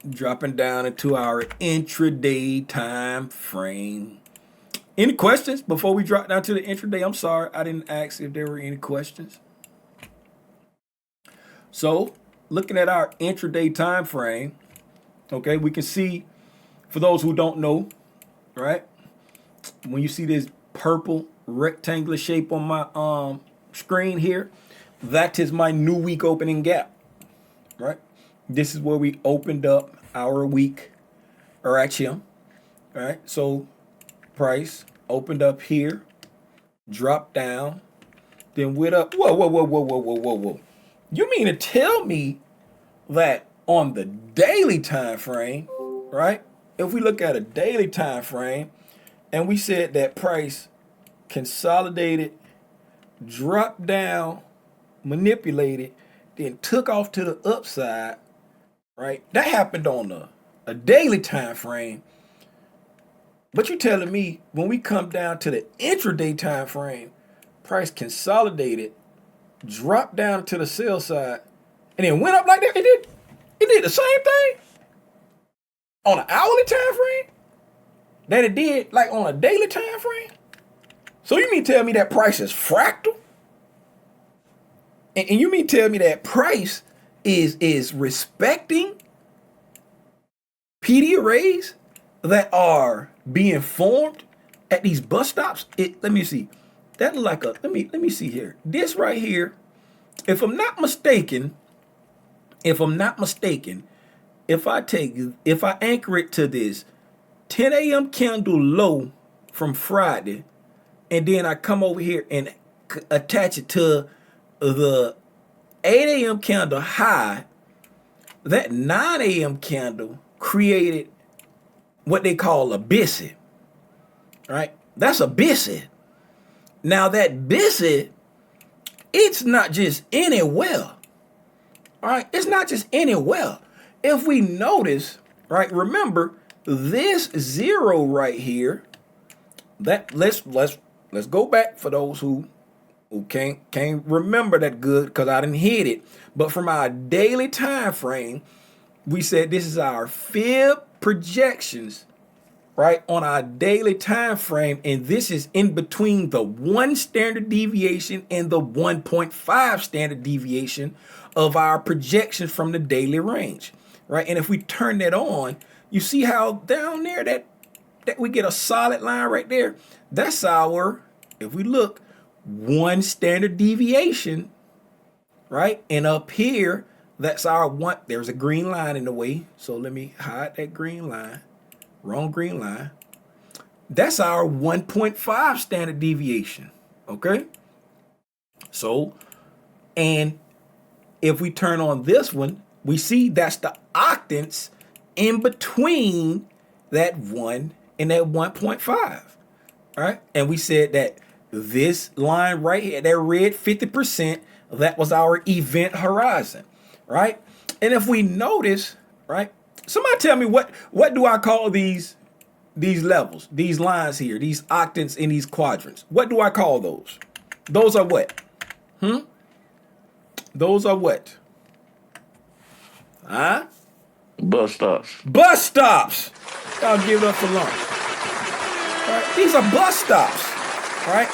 Dropping down into our intraday time frame. Any questions before we drop down to the intraday? I'm sorry, I didn't ask if there were any questions. So, looking at our intraday time frame, okay, we can see, for those who don't know, right, when you see this purple rectangular shape on my screen here, that is my new week opening gap, right? This is where we opened up our week, or actually, right? So price opened up here, dropped down, then went up. Whoa. You mean to tell me that on the daily time frame, right? If we look at a daily time frame, and we said that price consolidated, dropped down, manipulated, then took off to the upside, right? That happened on a daily time frame. But you're telling me when we come down to the intraday time frame, price consolidated, dropped down to the sell side, and then went up like that? It did the same thing on an hourly time frame that it did like on a daily time frame. So you mean tell me that price is fractal? And you mean tell me that price is respecting PD arrays that are being formed at these bus stops? Let me see. That look like a let me see here. This right here, if I'm not mistaken, if I anchor it to this 10 a.m. candle low from Friday, and then I come over here and attach it to the 8 a.m. candle high, that 9 a.m. candle created what they call a BISSI, right? That's a BISSI. Now that BISSI, it's not just anywhere, all right? It's not just anywhere. If we notice, right, remember this zero right here, that let's go back for those who can't remember that good because I didn't hit it. But from our daily time frame, we said this is our fib projections, right, on our daily time frame, and this is in between the 1 standard deviation and the 1.5 standard deviation of our projections from the daily range, right? And if we turn that on, you see how down there that we get a solid line right there. That's our, if we look, 1 standard deviation, right? And up here, that's our one. There's a green line in the way, so let me hide that green line. Wrong green line. That's our 1.5 standard deviation, okay? So, and if we turn on this one, we see that's the octants in between that 1 and that 1.5, right? And we said that this line right here, that red 50%, that was our event horizon, right? And if we notice, right, somebody tell me what do I call these levels, these lines here, these octants and these quadrants? What do I call those? Those are what? Those are what? Huh? Bus stops. Bus stops. I'll give it up for lunch. Right? These are bus stops, right?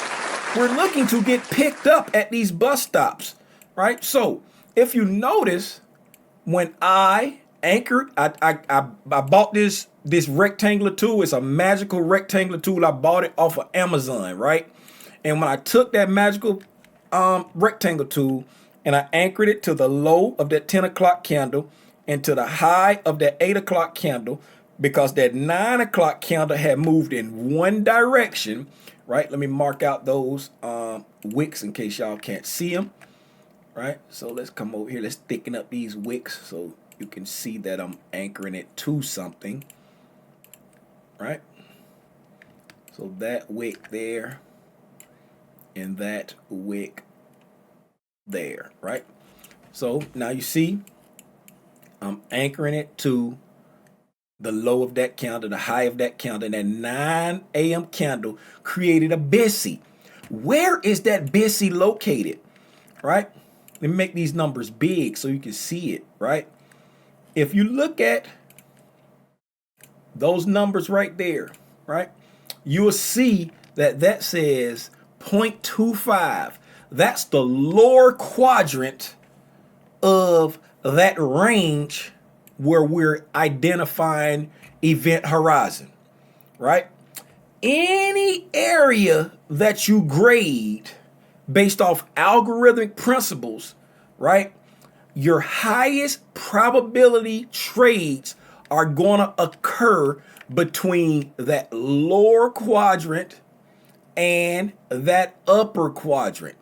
We're looking to get picked up at these bus stops, right? So if you notice, when I anchored, I bought this rectangular tool. It's a magical rectangular tool. I bought it off of Amazon, right? And when I took that magical rectangle tool and I anchored it to the low of that 10 o'clock candle and to the high of that 8 o'clock candle, because that 9 o'clock candle had moved in one direction, right? Let me mark out those wicks in case y'all can't see them, right? So let's come over here. Let's thicken up these wicks so you can see that I'm anchoring it to something, right? So that wick there and that wick there, right? So now you see I'm anchoring it to the low of that candle, the high of that candle, and that 9 a.m. candle created a BISSI. Where is that BISSI located, right? Let me make these numbers big so you can see it, right? If you look at those numbers right there, right? You will see that that says 0.25. That's the lower quadrant of that range where we're identifying event horizon, right? Any area that you grade based off algorithmic principles, right? Your highest probability trades are going to occur between that lower quadrant and that upper quadrant.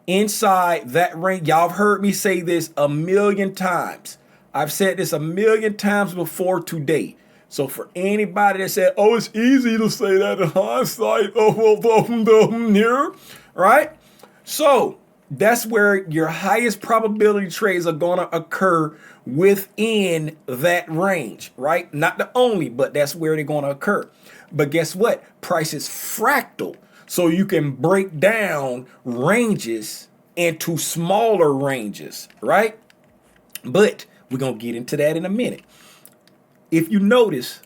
Inside that range, y'all have heard me say this a million times. I've said this a million times before today. So for anybody that said, oh, it's easy to say that in hindsight, here, right? So that's where your highest probability trades are going to occur within that range, right? Not the only, but that's where they're going to occur. But guess what? Price is fractal. So you can break down ranges into smaller ranges, right? But we're going to get into that in a minute. If you notice,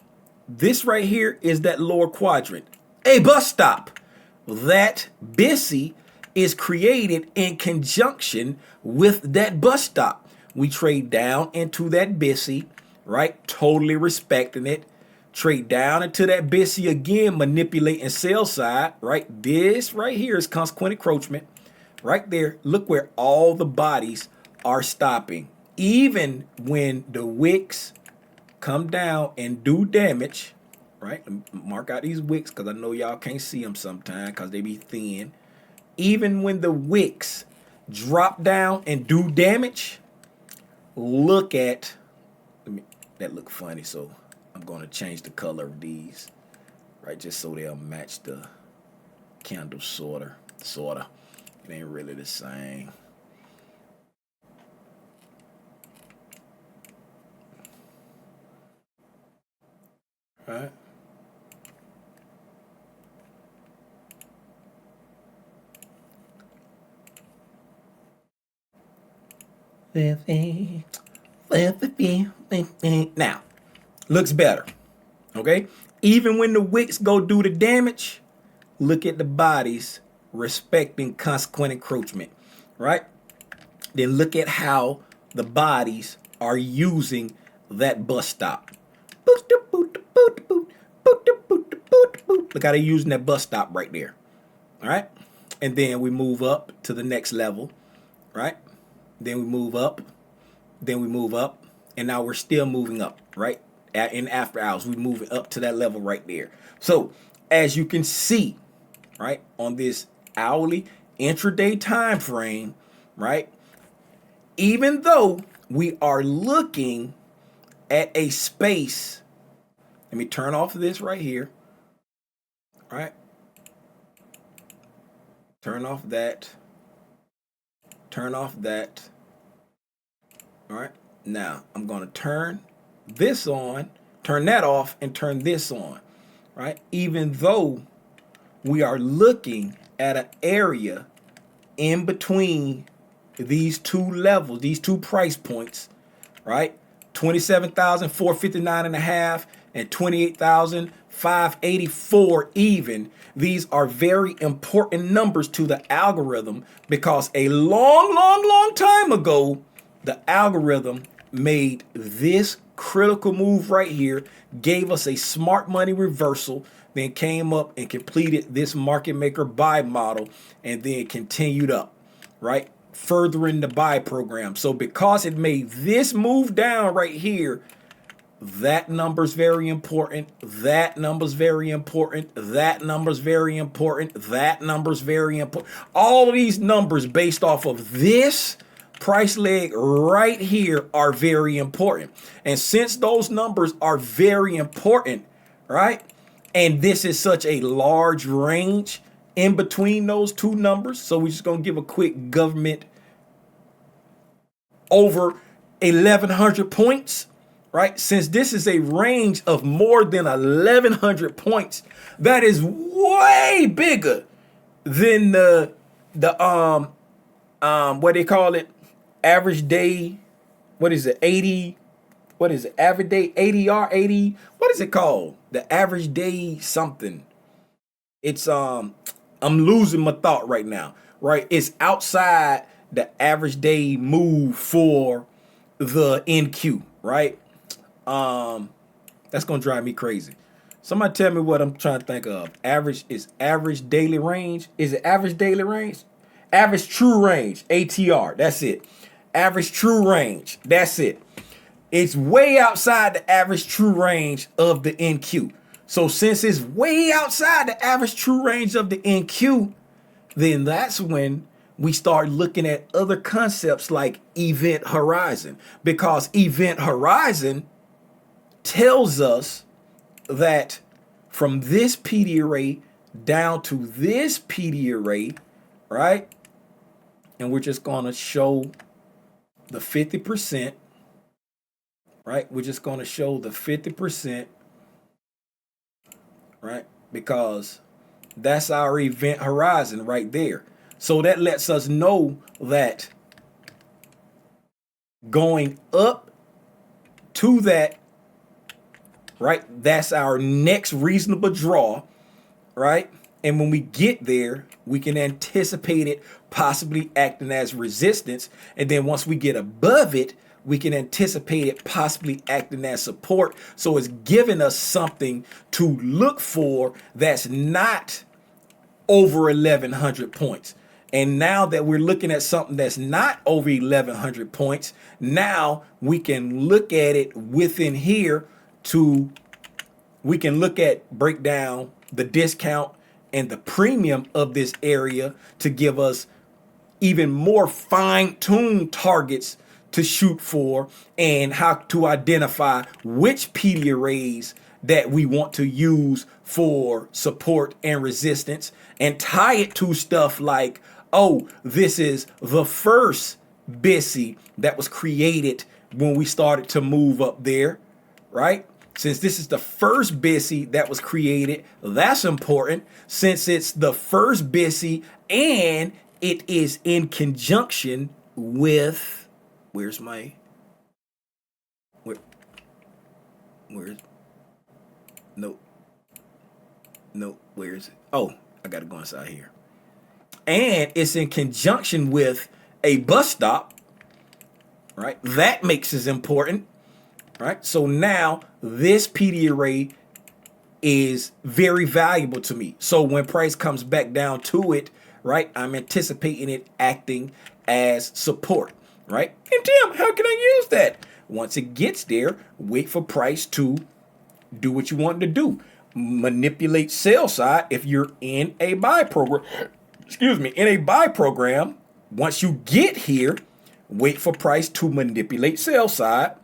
this right here is that lower quadrant, a bus stop. That BISSI is created in conjunction with that bus stop. We trade down into that BISSI, right? Totally respecting it. Trade down into that BISSI again, manipulating sell side, right? This right here is consequent encroachment. Right there, look where all the bodies are stopping. Even when the wicks come down and do damage, right? Mark out these wicks because I know y'all can't see them sometimes because they be thin. Even when the wicks drop down and do damage, look at, that look funny, so I'm going to change the color of these, right? Just so they'll match the candle sorta. It ain't really the same. Right? Now, looks better. Okay? Even when the wicks go do the damage, look at the bodies respecting consequent encroachment, right? Then look at how the bodies are using that bus stop. Look how they're using that bus stop right there. All right? And then we move up to the next level, right? Then we move up. Then we move up. And now we're still moving up, right? In after hours, we're moving up to that level right there. So as you can see, right, on this hourly intraday time frame, right, even though we are looking at a space, let me turn off this right here, right, turn off that, all right. Now I'm going to turn this on, turn that off, and turn this on, right? Even though we are looking at an area in between these two levels, these two price points, right? 27,459 and a half and 28,584 even. These are very important numbers to the algorithm because a long time ago, the algorithm made this critical move right here, gave us a smart money reversal, then came up and completed this market maker buy model and then continued up, right? Furthering the buy program. So because it made this move down right here, that number's very important. That number's very important. That number's very important. That number's very important. All of these numbers based off of this price leg right here are very important. And since those numbers are very important, right? And this is such a large range in between those two numbers. So we're just going to give a quick government over 1,100 points, right? Since this is a range of more than 1,100 points, that is way bigger than the what they call it, average day, what is it, 80 what is it? Average day ADR 80. What is it called? The average day something. It's I'm losing my thought right now. Right? It's outside the average day move for the NQ, right? That's gonna drive me crazy. Somebody tell me what I'm trying to think of. Average daily range. Is it average daily range? Average true range, ATR. That's it. Average true range. That's it. It's way outside the average true range of the NQ. So since it's way outside the average true range of the NQ, then that's when we start looking at other concepts like event horizon, because event horizon tells us that from this PD array down to this PD array, right? And we're just going to show the 50%, right? We're just going to show the 50%, right? Because that's our event horizon right there. So that lets us know that going up to that, right, that's our next reasonable draw, right? And when we get there, we can anticipate it possibly acting as resistance. And then once we get above it, we can anticipate it possibly acting as support. So it's giving us something to look for that's not over 1,100 points. And now that we're looking at something that's not over 1,100 points, now we can look at it within here we can break down the discount and the premium of this area to give us even more fine-tuned targets to shoot for, and how to identify which PD arrays that we want to use for support and resistance, and tie it to stuff like, oh, this is the first BISSI that was created when we started to move up there, right? Since this is the first BISSI that was created, that's important. Since it's the first BISSI and it is in conjunction with, where's where is it? Oh, I gotta go inside here. And it's in conjunction with a bus stop, right? That makes it important, right? So now this PD array is very valuable to me. So when price comes back down to it, right, I'm anticipating it acting as support, right? And Tim, how can I use that? Once it gets there, wait for price to do what you want it to do. Manipulate sell side if you're in a buy program. In a buy program. Once you get here, wait for price to manipulate sell side,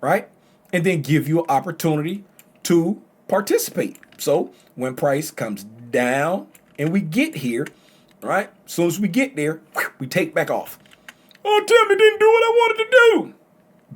right? And then give you an opportunity to participate. So when price comes down and we get here, right? As soon as we get there, we take back off. Oh, Tim, it didn't do what I wanted to do.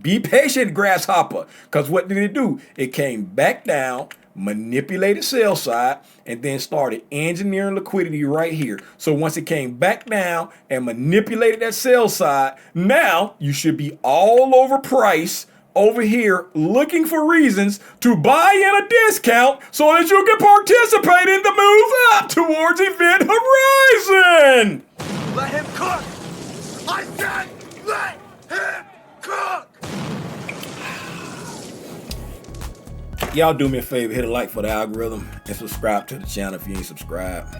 Be patient, grasshopper. Because what did it do? It came back down, manipulated sell side, and then started engineering liquidity right here. So once it came back down and manipulated that sell side, now you should be all over price over here looking for reasons to buy in a discount so that you can participate in the move up towards event horizon. Let him cook. I said let him cook. Y'all do me a favor, hit a like for the algorithm and subscribe to the channel if you ain't subscribed.